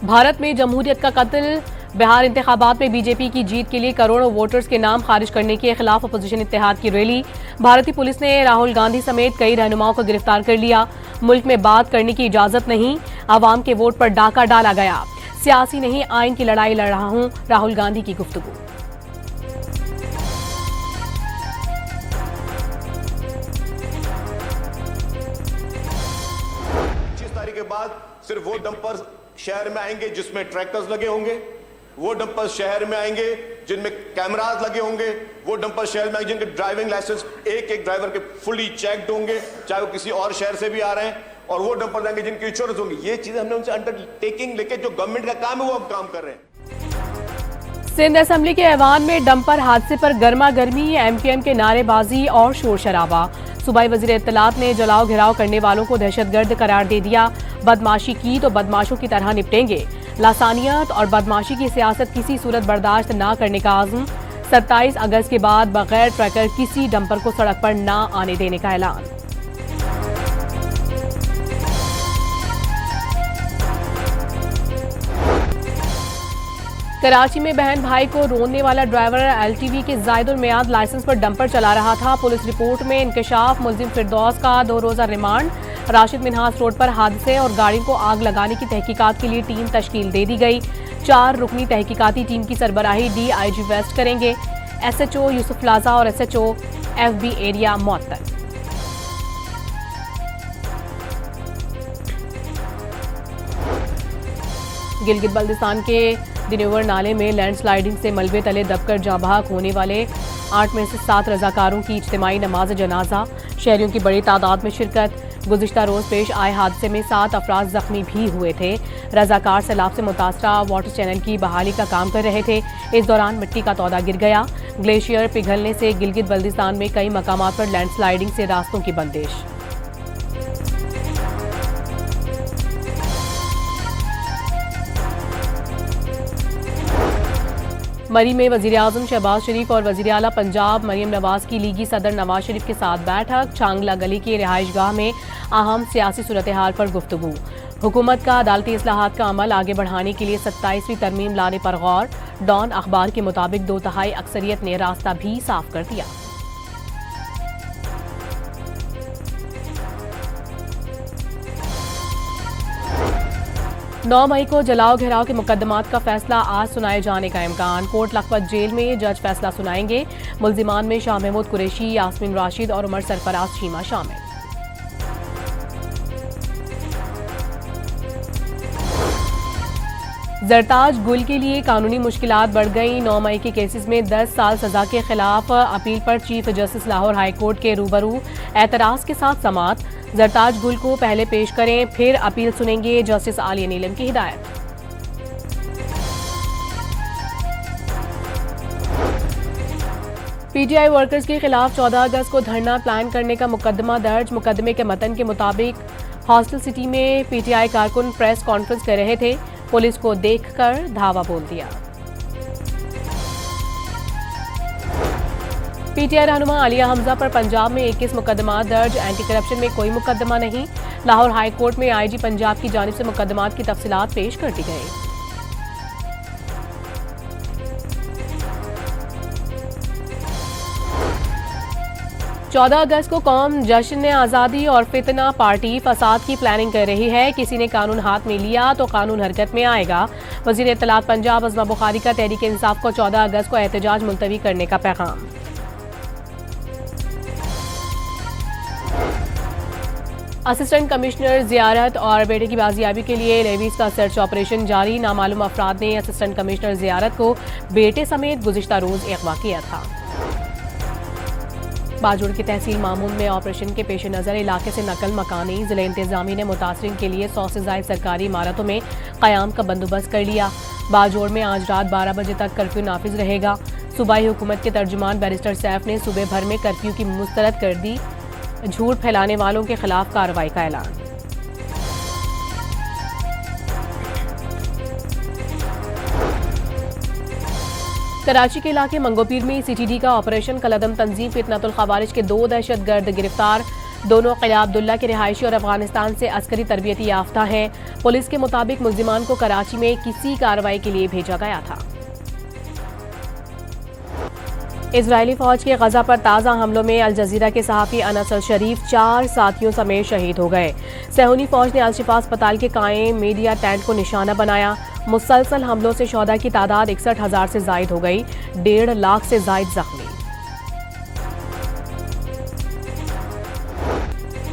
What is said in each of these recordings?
भारत में जमहूरियत का कत्ल, बिहार इंतखाबात में बीजेपी की जीत के लिए करोड़ों वोटर्स के नाम खारिज करने के खिलाफ अपोजिशन इत्तेहाद की रैली। भारतीय पुलिस ने राहुल गांधी समेत कई रहनुमाओं को गिरफ्तार कर लिया। मुल्क में बात करने की इजाजत नहीं, आवाम के वोट पर डाका डाला गया। सियासी नहीं, आइन की लड़ाई लड़ रहा हूं, राहुल गांधी की गुफ्तगू। 25 तारीख के बाद सिर्फ वो डंपर्स शहर में आएंगे जिसमें ट्रैक्टर्स लगे होंगे, वो डंपर्स शहर में आएंगे जिनमें कैमरास लगे होंगे, वो डंपर्स शहर में आएंगे जिनके ड्राइविंग लाइसेंस एक एक ड्राइवर के फुली चेक्ड होंगे, चाहे वो किसी और शहर से भी आ रहे हैं, और वो डंपर्स आएंगे जिनकी इंश्योरेंस होंगी। ये चीजें हमने उनसे अंडरटेकिंग लेके, जो गवर्नमेंट का काम है वो हम काम कर रहे हैं। सिंध असेंबली के ऐवान में डंपर हादसे पर गर्मा गर्मी, एमकेएम के नारेबाजी और शोर शराबा। सूबाई वजीर इत्तलात ने जलाओ घिराव करने वालों को दहशतगर्द करार दे दिया। बदमाशी की तो बदमाशों की तरह निपटेंगे। लासानियत और बदमाशी की सियासत किसी सूरत बर्दाश्त न करने का आज़म। 27 अगस्त के बाद बगैर ट्रैकर किसी डंपर को सड़क पर न आने देने का ऐलान। कराची में बहन भाई को रोनने वाला ड्राइवर एलटीवी के जायदुल मियाद लाइसेंस पर डंपर चला रहा था। पुलिस रिपोर्ट में इंकशाफ, मुलजिम फिरदौस का 2 रोजा रिमांड। राशिद मिन्हास रोड पर हादसे और गाड़ी को आग लगाने की तहकीकात के लिए टीम तश्कील दे दी गई। 4 रुकनी तहकीकाती टीम की सरबराही डीआईजी वेस्ट करेंगे। एसएचओ यूसुफ प्लाजा और एसएचओ एफबी एरिया मुअत्तल। गिलगित बल्दिस्तान के दिनेवर नाले में लैंडस्लाइडिंग से मलबे तले दबकर जाँ बहक होने वाले 8 में से 7 रजाकारों की इज्तिमाई नमाज जनाजा। शहरियों की बड़ी तादाद में शिरकत। गुज़िश्ता रोज पेश आए हादसे में 7 अफराद जख्मी भी हुए थे। रजाकार सैलाब से मुतासरा वाटर चैनल की बहाली का काम कर रहे थे। इस दौरान मिट्टी का तौदा गिर गया। ग्लेशियर पिघलने से गिलगित बल्दिस्तान में कई मकामात पर लैंडस्लाइडिंग से रास्तों की बंदिश। मरी में वज़ीर-ए-आज़म शहबाज शरीफ और वज़ीर-ए-आला पंजाब मरियम नवाज की लीगी सदर नवाज शरीफ के साथ बैठक। चांगला गली की रिहाइशगाह में अहम सियासी सूरत हाल पर गुफ्तगू। हुकूमत का अदालती इस्लाहात का अमल आगे बढ़ाने के लिए 27वीं तरमीम लाने पर गौर। डॉन अखबार के मुताबिक 2/3 अक्सरियत ने रास्ता भी साफ कर दिया। नौ मई को जलाओ घेराव के मुकदमात का फैसला आज सुनाए जाने का इम्कान। कोट लखपत जेल में जज फैसला सुनाएंगे। मुल्जिमान में शाह महमूद कुरैशी, यास्मीन राशिद और उमर सरफराज शीमा शामिल। जरताज गुल के लिए कानूनी मुश्किलात बढ़ गई। 9 मई के केसेस में 10 साल सजा के खिलाफ अपील पर chief justice Lahore high court के रूबरू एतराज के साथ समाअत। जरताज गुल को पहले पेश करें, फिर अपील सुनेंगे, जस्टिस आलिया नीलम की हिदायत। पीटीआई वर्कर्स के खिलाफ 14 अगस्त को धरना प्लान करने का मुकदमा दर्ज। मुकदमे के मतन के मुताबिक हॉस्टल सिटी में पीटीआई कारकुन प्रेस कॉन्फ्रेंस कर रहे थे। पुलिस को देखकर धावा बोल दिया। पीटीआई रहनुमा आलिया हमजा पर पंजाब में 21 मुकदमा दर्ज। एंटी करप्शन में कोई मुकदमा नहीं। लाहौर हाई कोर्ट में आईजी पंजाब की जानिब से मुकदमात की तफसीलात पेश कर दी गई। चौदह अगस्त को कौम जश्न आज़ादी और फितना पार्टी फसाद की प्लानिंग कर रही है। किसी ने कानून हाथ में लिया तो कानून हरकत में आएगा। वज़ीर इत्तलात पंजाब अज़मा बुखारी का तहरीक इंसाफ को 14 अगस्त को एहतजाज मुलतवी करने का पैगाम। असिस्टेंट कमिश्नर जियारत और बेटे की बाजियाबी के लिए लेवीज का सर्च ऑपरेशन जारी। नामालूम अफराद ने असिस्टेंट कमिश्नर जियारत को बेटे समेत गुज़िश्ता रोज अगवा किया था। बाजोड़ की तहसील मामून में ऑपरेशन के पेश नज़र इलाके से नकल मकानी। जिले इंतजामी ने मुतासरीन के लिए 100 से ज़ायद सरकारी इमारतों में क़याम का बंदोबस्त कर लिया। बाजोड़ में आज रात 12 बजे तक कर्फ्यू नाफिज रहेगा। सूबाई हुकूमत के तर्जुमान बैरिस्टर सैफ ने सुबह भर में कर्फ्यू की मुस्तरद कर दी। झूठ फैलाने वालों के खिलाफ कार्रवाई का ऐलान। कराची के इलाके मंगोपीर में सीटीडी का ऑपरेशन। कलअदम तंजीम फितनतुल खवारिज के 2 दहशतगर्द गिरफ्तार। दोनों किला अब्दुल्ला के रिहायशी और अफगानिस्तान से अस्करी तरबियती याफ्ता हैं। पुलिस के मुताबिक मुल्जिमान को कराची में किसी कार्रवाई के लिए भेजा गया था। इजरायली फौज के गजा पर ताज़ा हमलों में अल जजीरा के सहाफ़ी अनस अल शरीफ 4 साथियों समेत शहीद हो गए। सहूनी फौज ने अल शिफा अस्पताल के कायम मीडिया टेंट को निशाना बनाया। मुसलसल हमलों से शोहदा की तादाद 61,000 से जायद हो गई, 1.5 लाख से जायद जख्मी।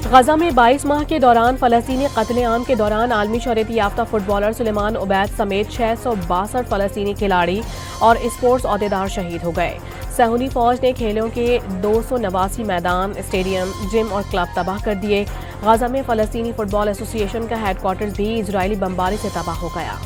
गजा में 22 माह के दौरान फलस्तीनी कत्लेआम के दौरान आलमी शोहरत याफ्ता फुटबॉलर सुलेमान उबैद समेत 662 फलस्तीनी खिलाड़ी और स्पोर्ट्स अहदेदार शहीद हो गए। सहूनी फौज ने खेलों के 289 मैदान, स्टेडियम, जिम और क्लब तबाह कर दिए। गजा में फलस्तीनी फुटबॉल एसोसिएशन का हेडक्वार्टर्स भी इजरायली बमबारी से तबाह हो गया।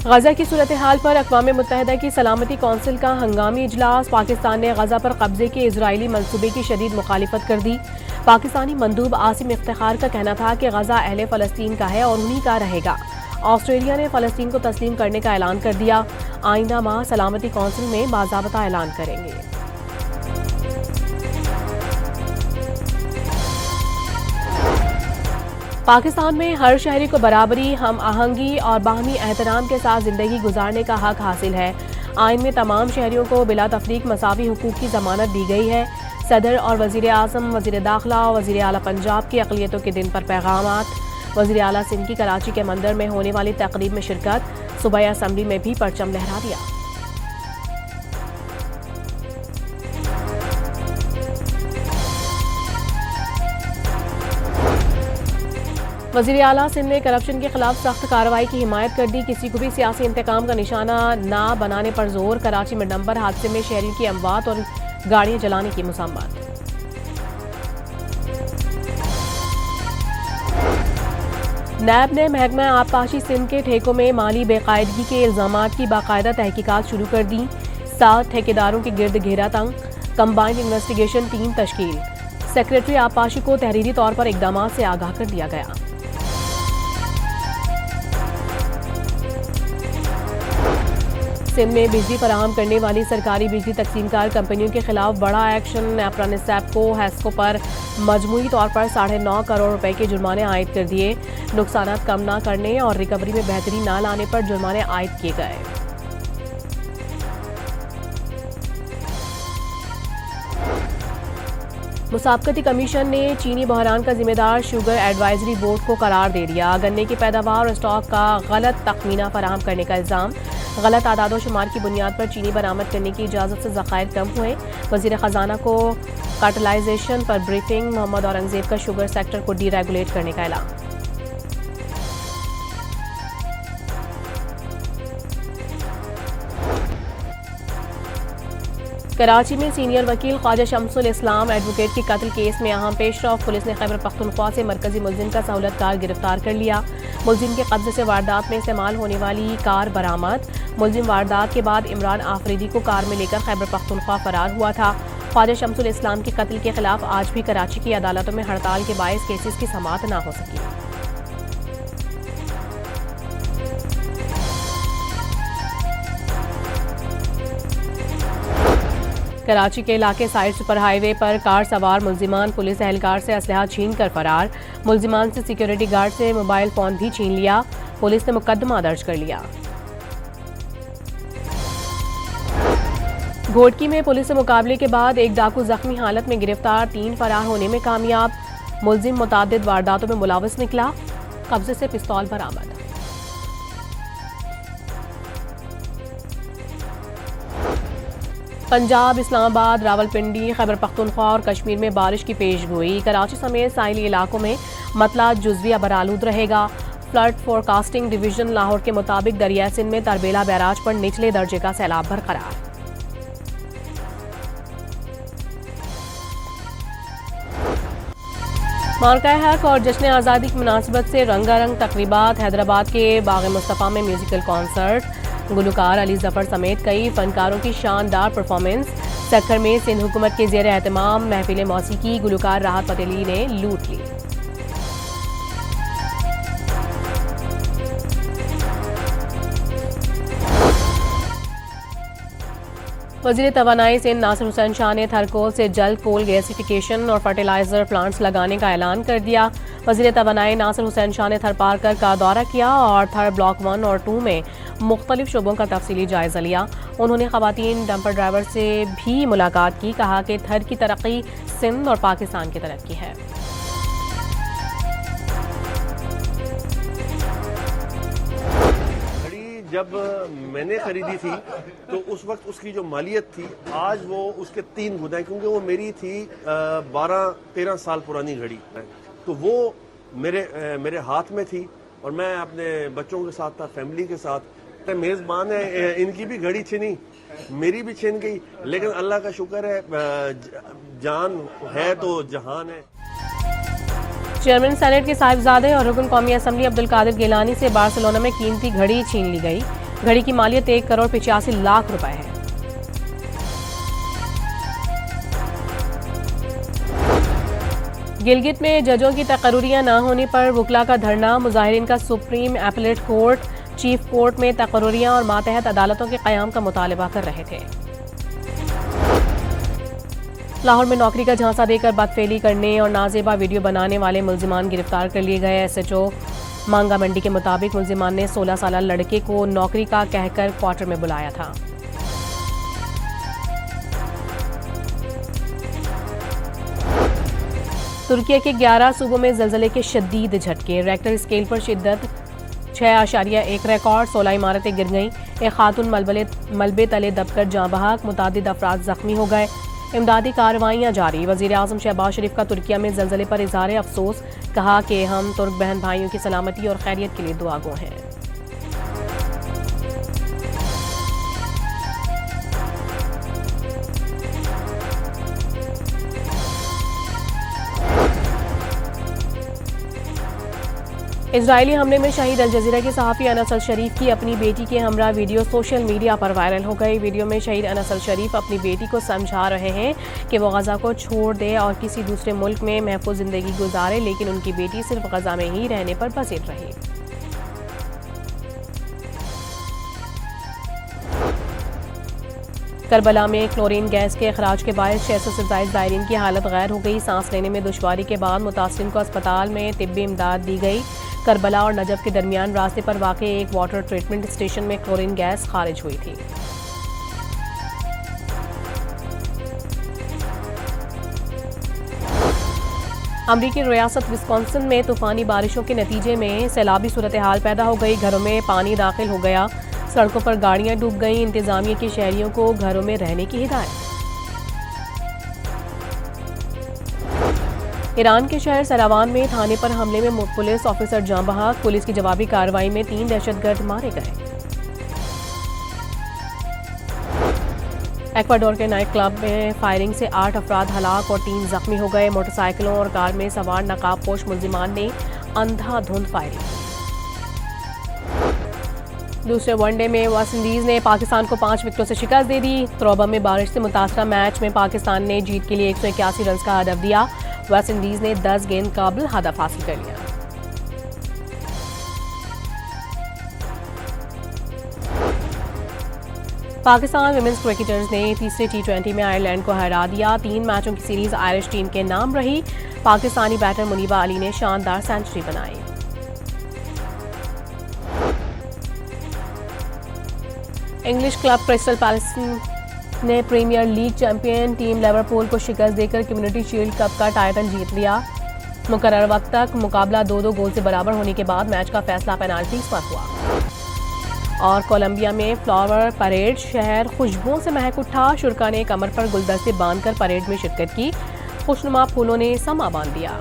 गजा की सूरत हाल पर अक़वाम मुत्तहिदा की सलामती कौंसिल का हंगामी इजलास। पाकिस्तान ने गजा पर कब्जे के इजरायली मंसूबे की शदीद मुखालिफत कर दी। पाकिस्तानी मंदूब आसिम इफ्तिखार का कहना था कि गजा अहले फ़लस्तीन का है और उन्हीं का रहेगा। ऑस्ट्रेलिया ने फ़लस्तीन को तस्लीम करने का ऐलान कर दिया। आइंदा माह सलामती कौंसिल में बाज़ाबता ऐलान करेंगे। पाकिस्तान में हर शहरी को बराबरी, हम आहंगी और बाहमी एहतराम के साथ जिंदगी गुजारने का हक हासिल है। आइन में तमाम शहरियों को बिला तफरीक मसावी हुकूक की जमानत दी गई है। सदर और वज़ीर आज़म, वज़ीर दाखिला और वज़ीर आला पंजाब की अक़लियतों के दिन पर पैगामात। वज़ीर आला सिंध की कराची के मंदिर में होने वाली तक़रीब में शिरकत। सूबाई असम्बली में भी परचम लहरा दिया। वज़ीर आला सिंध ने करप्शन के खिलाफ सख्त कार्रवाई की हिमायत कर दी। किसी को भी सियासी इंतकाम का निशाना ना बनाने पर जोर। कराची में डंपर हादसे में शहरियों की अमवात और गाड़ियां जलाने की मुसम्मत। नैब ने महकमा आबपाशी सिंध के ठेकों में माली बेकायदगी के इल्जामात की बाकायदा तहकीकात शुरू कर दी। 7 ठेकेदारों के गिर्द घेरा तंग, कंबाइंड इन्वेस्टिगेशन टीम तश्कील। सेक्रेटरी आबपाशी को तहरीरी तौर पर इकदामात से आगाह कर दिया गया। सिंध में बिजली फराहम करने वाली सरकारी बिजली तकसीमकार कंपनियों के खिलाफ बड़ा एक्शन। नेपरा सैप्को हैस्को पर मजमूई तौर पर 9.5 करोड़ रुपए के जुर्माने आयद कर दिए। नुकसानात कम न करने और रिकवरी में बेहतरी न लाने पर जुर्माने आयद किए गए। मुसाबकती कमीशन ने चीनी बहरान का जिम्मेदार शुगर एडवाइजरी बोर्ड को करार दे दिया। गन्ने की पैदावार और स्टॉक का गलत तखमीना फराहम करने का इल्जाम। गलत आदादो शुमार की बुनियाद पर चीनी बरामद करने की इजाज़त से ज़खायर कम हुए। वज़ीर ख़जाना को कार्टलाइजेशन पर ब्रीफिंग। मोहम्मद औरंगजेब का शुगर सेक्टर को डीरेगुलेट करने का ऐलान। कराची में सीनियर वकील ख्वाजा शम्सुल इस्लाम एडवोकेट के कत्ल केस में अहम पेशरफ। पुलिस ने खैबर पख्तूनख्वा से मरकजी मुलजिम का सहूलतकार गिरफ्तार कर लिया। मुलजिम के कब्जे से वारदात में इस्तेमाल होने वाली कार बरामद। मुलजिम वारदात के बाद इमरान आफरीदी को कार में लेकर खैबर पख्तूनख्वा फरार हुआ था। ख्वाजा शम्सुल इस्लाम के कत्ल के खिलाफ आज भी कराची की अदालतों में हड़ताल के बायस केसेस की समाअत न हो सकी। कराची के इलाके साइड सुपर हाईवे पर कार सवार मुलजिमान पुलिस एहलकार से असलहा छीन कर फरार। मुलजिमान से सिक्योरिटी गार्ड से मोबाइल फोन भी छीन लिया। पुलिस ने मुकदमा दर्ज कर लिया। घोटकी में पुलिस से मुकाबले के बाद एक डाकू जख्मी हालत में गिरफ्तार। 3 फरार होने में कामयाब। मुलजिम मुतादिद वारदातों में मुलविस निकला। कब्जे से पिस्तौल बरामद। पंजाब, इस्लामाबाद, रावलपिंडी, खैबर पख्तूनख्वा और कश्मीर में बारिश की पेशगोई। कराची समेत साहिली इलाकों में मतला जुज़वी बरालूद रहेगा। फ्लड फोरकास्टिंग डिवीजन लाहौर के मुताबिक दरिया सिंध में तरबेला बैराज पर निचले दर्जे का सैलाब बरकरार। मार्का हक और जश्न आज़ादी की मुनासिबत से रंगारंग तकरीबात। हैदराबाद के बाग मुस्तफ़ा में म्यूजिकल कॉन्सर्ट। गुलकार अली जफर समेत कई फनकारों की शानदार परफॉर्मेंस। सक्खर में सिंध हुकूमत के ज़ेर एहतमाम महफिल मौसीकी। गुलकार राहत पटेली ने लूट ली। वज़ीर तवानाई सिंध नासिर हुसैन शाह ने थरकोल से जल्द कोल गैसिफिकेशन और फर्टिलाइजर प्लांट्स लगाने का ऐलान कर दिया। वज़ीर तवानाई नासिर हुसैन शाह ने थर पारकर का दौरा किया और थर ब्लॉक 1 और 2 में मुख्तलिफ शोबों का तफसीली जायजा लिया। उन्होंने खवातीन डंपर ड्राइवर से भी मुलाकात की। कहा कि थर की तरक्की सिंध और पाकिस्तान की तरक्की है। जब मैंने खरीदी थी तो उस वक्त उसकी जो मालियत थी आज वो उसके 3 गुना है, क्योंकि वो मेरी थी 12-13 साल पुरानी घड़ी। तो वो मेरे हाथ में थी और मैं अपने बच्चों के साथ था, फैमिली के साथ। मेज़बान है, इनकी भी घड़ी छिनी, मेरी भी छिन गई, लेकिन अल्लाह का शुक्र है, जान है तो जहान है। चेयरमैन सेनेट के साहिबजादे और रुकन कौमी असम्बली अब्दुल कादिर गिलानी से बार्सिलोना में कीमती घड़ी छीन ली गई। घड़ी की मालियत 1 करोड़ 85 लाख रुपए है। गिलगित में जजों की तकर्रियां न होने पर वकला का धरना। मुजाहिरीन का supreme appellate court, chief court में तकर्रियां और मातहत अदालतों के क़याम का मुतालबा कर रहे थे। लाहौर में नौकरी का झांसा देकर बदफेली करने और नाजेबा वीडियो बनाने वाले मुल्जिमान गिरफ्तार कर लिए गए। SHO मांगा मंडी के मुताबिक मुल्जिमान ने 16 साल लड़के को नौकरी का कहकर क्वार्टर में बुलाया था। तुर्की के 11 सूबों में ज़लज़ले के शदीद झटके। रेक्टर स्केल पर शिद्दत 6.1 रिकॉर्ड। 16 इमारतें गिर गईं। एक खातून मलबे तले दबकर जाँ बहक। मुतादिद अफराद जख्मी हो गए। इमदादी कार्रवाइयाँ जारी। वज़ीर आज़म शहबाज शरीफ का तुर्किया में ज़लज़ले पर इज़हार अफसोस। कहा कि हम तुर्क बहन भाइयों की सलामती और खैरियत के लिए दुआगो हैं। इजरायली हमले में शहीद अल जजीरा के सहाफ़ी अनस अल शरीफ की अपनी बेटी के हमरा वीडियो सोशल मीडिया पर वायरल हो गई। वीडियो में शहीद अनस अल शरीफ अपनी बेटी को समझा रहे हैं कि वो गज़ा को छोड़ दे और किसी दूसरे मुल्क में महफूज ज़िंदगी गुजारे, लेकिन उनकी बेटी सिर्फ गज़ा में ही रहने पर बसेर रही। करबला में क्लोरीन गैस के अखराज के बायस 600 से ज़ायद ज़ायरीन की हालत गैर हो गई। सांस लेने में दुश्वारी के बाद मुतासिरीन को अस्पताल में तिब्बी इमदाद दी गई। करबला और नजफ के दरमियान रास्ते पर वाक़ एक वाटर ट्रीटमेंट स्टेशन में क्लोरीन गैस खारिज हुई थी। अमरीकी रियासत विस्कॉन्सिन में तूफानी बारिशों के नतीजे में सैलाबी सूरत हाल पैदा हो गई। घरों में पानी दाखिल हो गया। सड़कों पर गाड़ियां डूब गईं। इंतजामिया के शहरियों को घरों में रहने की हिदायत। ईरान के शहर सरावान में थाने पर हमले में पुलिस ऑफिसर जाँ बहक। पुलिस की जवाबी कार्रवाई में 3 दहशतगर्द मारे गए। एक्वाडोर के नाइट क्लब में फायरिंग से 8 अफराद हलाक और 3 जख्मी हो गए। मोटरसाइकिलों और कार में सवार नकाबपोश मुल्जिमान ने अंधाधुंध फायरिंग की। दूसरे वनडे में वेस्ट इंडीज ने पाकिस्तान को 5 विकेटों से शिकस्त दे दी। त्रोबा में बारिश से मुतासरा मैच में पाकिस्तान ने जीत के लिए 181 रन का हदफ दिया। वेस्ट इंडीज ने 10 गेंद काबिल हदफ हासिल कर लिया। पाकिस्तान विमेंस क्रिकेटर्स ने तीसरे T20 में आयरलैंड को हरा दिया। 3 मैचों की सीरीज आयरिश टीम के नाम रही। पाकिस्तानी बैटर मुनीबा अली ने शानदार सेंचुरी बनाई। इंग्लिश क्लब क्रिस्टल पैलेस ने premiere league champion team Liverpool को शिकस्त देकर कम्युनिटी शील्ड कप का टाइटल जीत लिया। मुकर्रर वक्त तक मुकाबला 2-2 गोल से बराबर होने के बाद मैच का फैसला पेनाल्टीज पर हुआ। और कोलंबिया में फ्लावर परेड शहर खुशबुओं से महक उठा। शुरका ने कमर पर गुलदस्ते बांधकर परेड में शिरकत की। खुशनुमा फूलों ने समा बांध दिया।